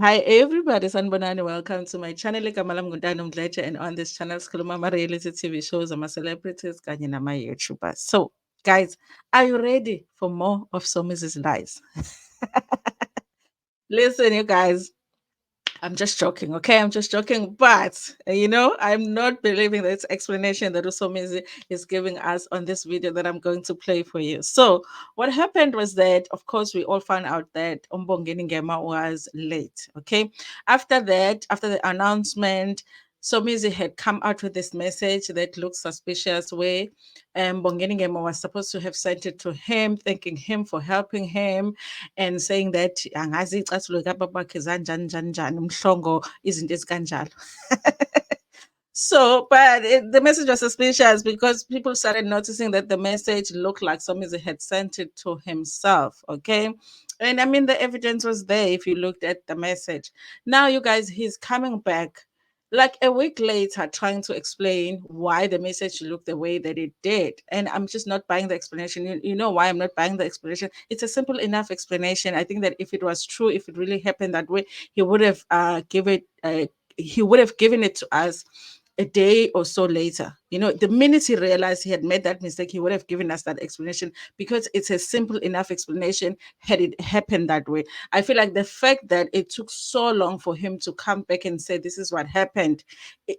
Hi everybody, Sanbonani. Welcome to my channel. And on this channel, Skuluma reality TV shows, I'm a celebrities, kanye nama YouTubers. So, guys, are you ready for more of Somizi's lies? Listen, you guys, I'm just joking, okay? I'm just joking. But, I'm not believing this explanation that Usomizi is giving us on this video that I'm going to play for you. So, what happened was that, of course, we all found out that Mbongeni Ngema was late, okay? After that, after the announcement, Somizi had come out with this message that looks suspicious, where Mbongeni Ngema was supposed to have sent it to him, thanking him for helping him and saying that angazi icathulo likababakhe zanjani njani njani Mhlongo izinto ezikanjalo. So, but the message was suspicious because people started noticing that the message looked like Somizi had sent it to himself. Okay. And I mean, the evidence was there if you looked at the message. Now, you guys, he's coming back like a week later trying to explain why the message looked the way that it did. And I'm just not buying the explanation. You know why I'm not buying the explanation? It's a simple enough explanation. I think that if it was true, if it really happened that way, he would have he would have given it to us a day or so later. The minute he realized he had made that mistake, he would have given us that explanation because it's a simple enough explanation had it happened that way. I feel like the fact that it took so long for him to come back and say, this is what happened,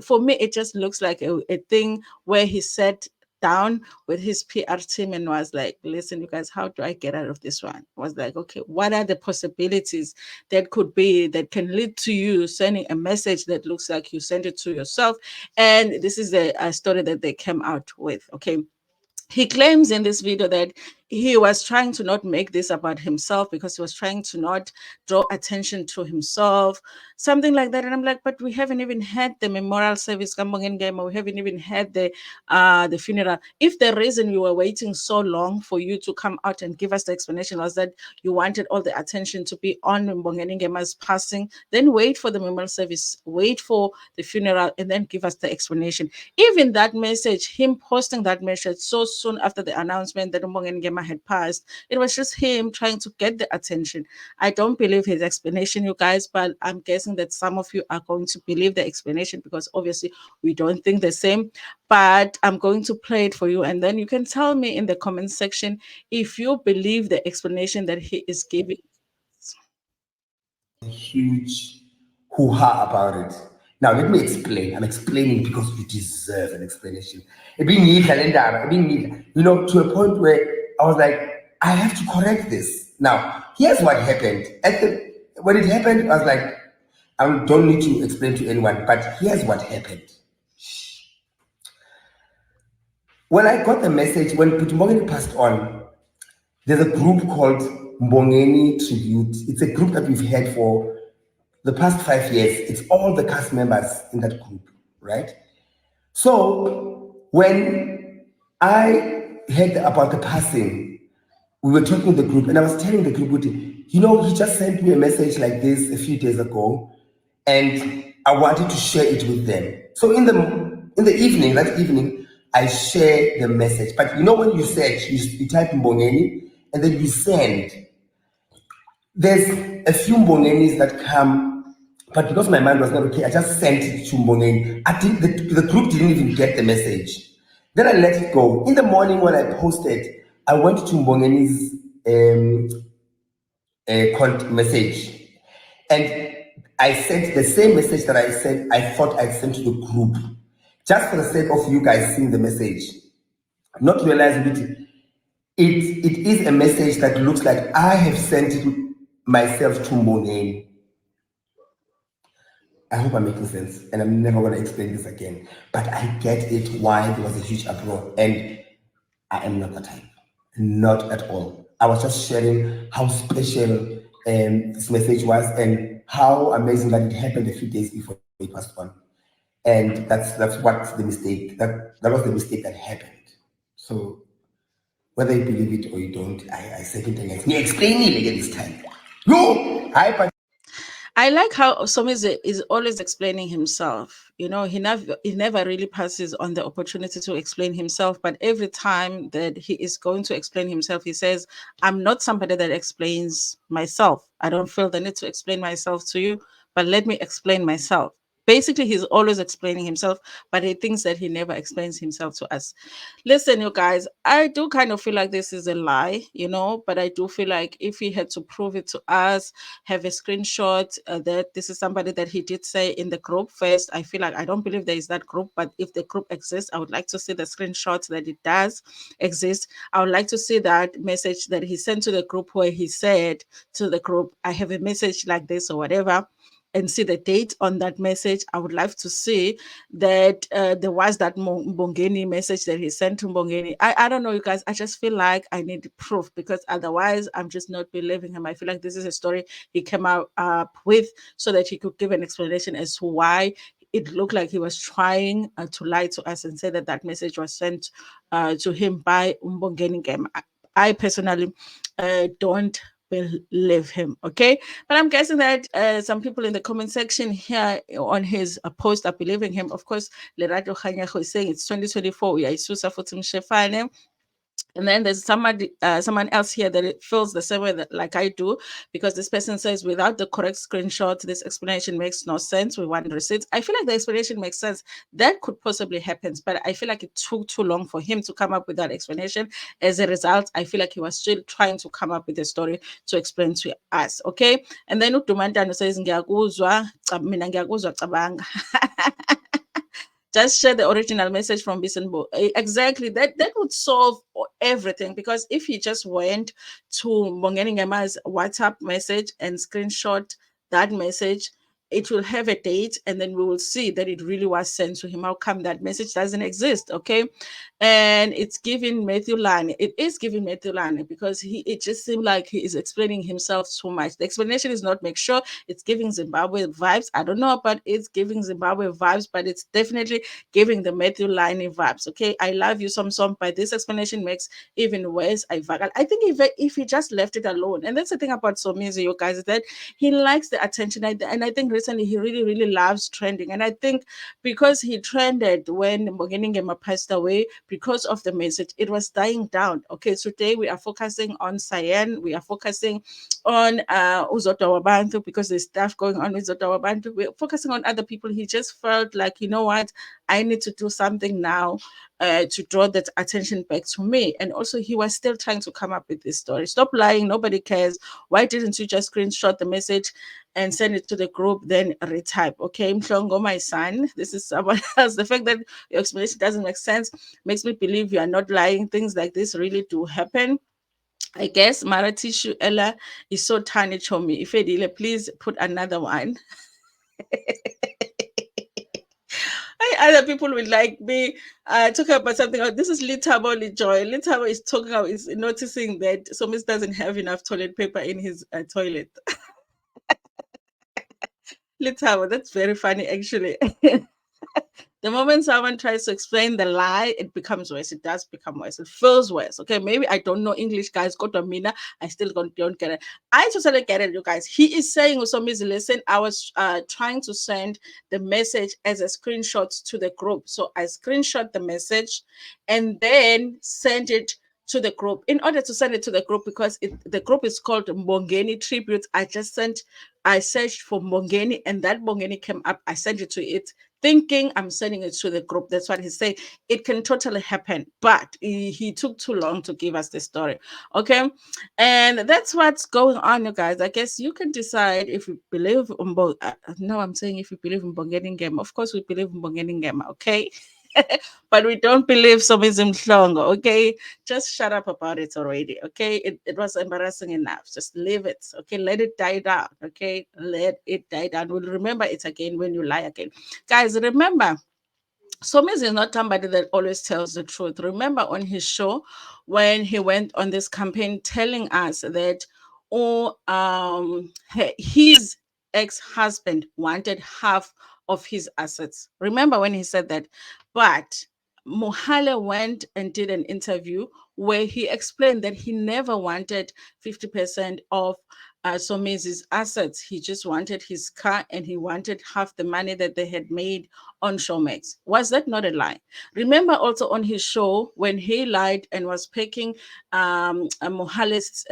for me, it just looks like a thing where he sat down with his PR team and was like, listen, you guys, how do I get out of this one? Was like, okay, what are the possibilities that could be that can lead to you sending a message that looks like you sent it to yourself? And this is a story that they came out with. Okay. He claims in this video that he was trying to not make this about himself because he was trying to not draw attention to himself, something like that. And I'm like, but we haven't even had the memorial service, Mbongeni Ngema. We haven't even had the funeral. If the reason you were waiting so long for you to come out and give us the explanation was that you wanted all the attention to be on Mbongeni Ngema's passing, then wait for the memorial service, wait for the funeral, and then give us the explanation. Even that message, him posting that message so soon after the announcement that Mbongeni Ngema had passed, it was just him trying to get the attention. I don't believe his explanation, you guys, but I'm guessing that some of you are going to believe the explanation because obviously we don't think the same. But I'm going to play it for you, and then you can tell me in the comment section if you believe the explanation that he is giving. Huge hoo-ha about it. Now let me explain. I'm explaining because you deserve an explanation. To a point where I was like, I have to correct this. Now, here's what happened. When it happened, I was like, I don't need to explain to anyone, but here's what happened. When I got the message, when Mbongeni passed on, there's a group called Mbongeni Tribute. It's a group that we've had for the past 5 years. It's all the cast members in that group, right? So when I heard about the passing, we were talking with the group, and I was telling the group, he just sent me a message like this a few days ago, and I wanted to share it with them. So in the evening, that evening, I share the message. But when you search, you type Mbongeni, and then you send. There's a few Mbongenis that come, but because my mind was not okay, I just sent it to Mbongeni. I think the group didn't even get the message. Then I let it go. In the morning when I posted, I went to Mbongeni's message, and I sent the same message that I thought I sent to the group, just for the sake of you guys seeing the message, not realizing it is a message that looks like I have sent it myself to Mbongeni. I hope I'm making sense, and I'm never going to explain this again, but I get it why there was a huge uproar, and I am not the type, not at all. I was just sharing how special this message was and how amazing that it happened a few days before he passed on, and that's what the mistake that was the mistake that happened. So whether you believe it or you don't, I second it. Me explain it again this time. I like how Somizi is always explaining himself. he never really passes on the opportunity to explain himself. But every time that he is going to explain himself, he says, I'm not somebody that explains myself. I don't feel the need to explain myself to you, but let me explain myself. Basically, he's always explaining himself, but he thinks that he never explains himself to us. Listen, you guys, I do kind of feel like this is a lie, but I do feel like if he had to prove it to us, have a screenshot that this is somebody that he did say in the group first. I feel like I don't believe there is that group, but if the group exists, I would like to see the screenshots that it does exist. I would like to see that message that he sent to the group where he said to the group, I have a message like this or whatever, and see the date on that message. I would like to see that there was that Mbongeni message that he sent to Mbongeni. I don't know, you guys. I just feel like I need proof, because otherwise I'm just not believing him. I feel like this is a story he came out up with so that he could give an explanation as to why it looked like he was trying to lie to us and say that that message was sent to him by Mbongeni Ngema. I personally don't believe him. Okay, but I'm guessing that some people in the comment section here on his post are believing him. Of course, Lerato Khanyago is saying it's 2024. We are Isusa Futim Shefane. And then there's someone else here that it feels the same way that like I do, because this person says without the correct screenshot, this explanation makes no sense. We want receipts. I feel like the explanation makes sense. That could possibly happen, but I feel like it took too long for him to come up with that explanation. As a result, I feel like he was still trying to come up with a story to explain to us. Okay, and then Udumantano says ngiyakuzwa, mina ngiyakuzwa cabanga. Just share the original message from Bisenbo. Exactly. That would solve everything, because if he just went to Mbongeni Ngema's WhatsApp message and screenshot that message, it will have a date, and then we will see that it really was sent to him. How come that message doesn't exist? Okay. And it's giving Matthew Lane. It is giving Matthew Lane, because it just seemed like he is explaining himself too much. The explanation is not make sure. It's giving Zimbabwe vibes. I don't know, but it's giving Zimbabwe vibes, but it's definitely giving the Matthew Liney vibes. Okay, I love you, some, but this explanation makes even worse. I think if he just left it alone, and that's the thing about Somizi, you guys, is that he likes the attention, and I think recently he really, really loves trending, and I think because he trended when Mbongeni Ngema passed away, because of the message, it was dying down. Okay, today we are focusing on Cyan, we are focusing on Uzodwa Wabantu, because there's stuff going on with Uzodwa Wabantu. We're focusing on other people. He just felt like, you know what, I need to do something now to draw that attention back to me. And also, he was still trying to come up with this story. Stop lying. Nobody cares. Why didn't you just screenshot the message and send it to the group, then retype? Okay, Mhlongo, my son, this is someone else. The fact that your explanation doesn't make sense makes me believe you are not lying. Things like this really do happen. I guess Maratishu Ella is so tiny, Chomi. If Edile, please put another one. Other people will like me talk about something else. This is Litabo Joy. Litabo is talking about, is noticing that Somis doesn't have enough toilet paper in his toilet. Litabo, that's very funny actually. The moment someone tries to explain the lie, it becomes worse. It does become worse. It feels worse. Okay, maybe I don't know English, guys. Go to Mina. I still don't get it. I totally get it, you guys. He is saying, Usomizi, listen, I was trying to send the message as a screenshot to the group. So I screenshot the message and then send it to the group. In order to send it to the group, because the group is called Mbongeni Tribute, I searched for Mbongeni, and that Mbongeni came up. I sent it to it, thinking I'm sending it to the group. That's what he said. It can totally happen, but he took too long to give us the story. Okay, and that's what's going on, you guys. I guess you can decide if you believe no, I'm saying if you believe in Mbongeni Ngema. Of course, we believe in Mbongeni Ngema. Okay. But we don't believe Somizi Mhlongo, okay? Just shut up about it already, okay? It was embarrassing enough. Just leave it, okay? Let it die down, okay? Let it die down. We'll remember it again when you lie again. Guys, remember, Somiz is not somebody that always tells the truth. Remember on his show when he went on this campaign telling us that his ex-husband wanted half of his assets. Remember when he said that? But Mohale went and did an interview where he explained that he never wanted 50% of Somizi's assets. He just wanted his car and he wanted half the money that they had made on Showmax. Was that not a lie? Remember also on his show when he lied and was packing Mohale's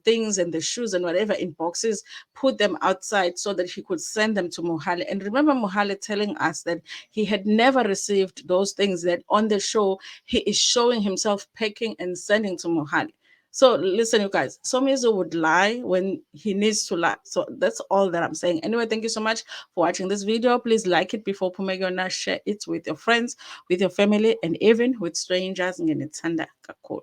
things and the shoes and whatever in boxes, put them outside so that he could send them to Mohale. And remember Mohale telling us that he had never received those things, that on the show he is showing himself packing and sending to Mohale. So listen, you guys, Somizi would lie when he needs to lie. So that's all that I'm saying. Anyway, thank you so much for watching this video. Please like it before Pumegona, share it with your friends, with your family, and even with strangers. Ngenithanda kakhulu.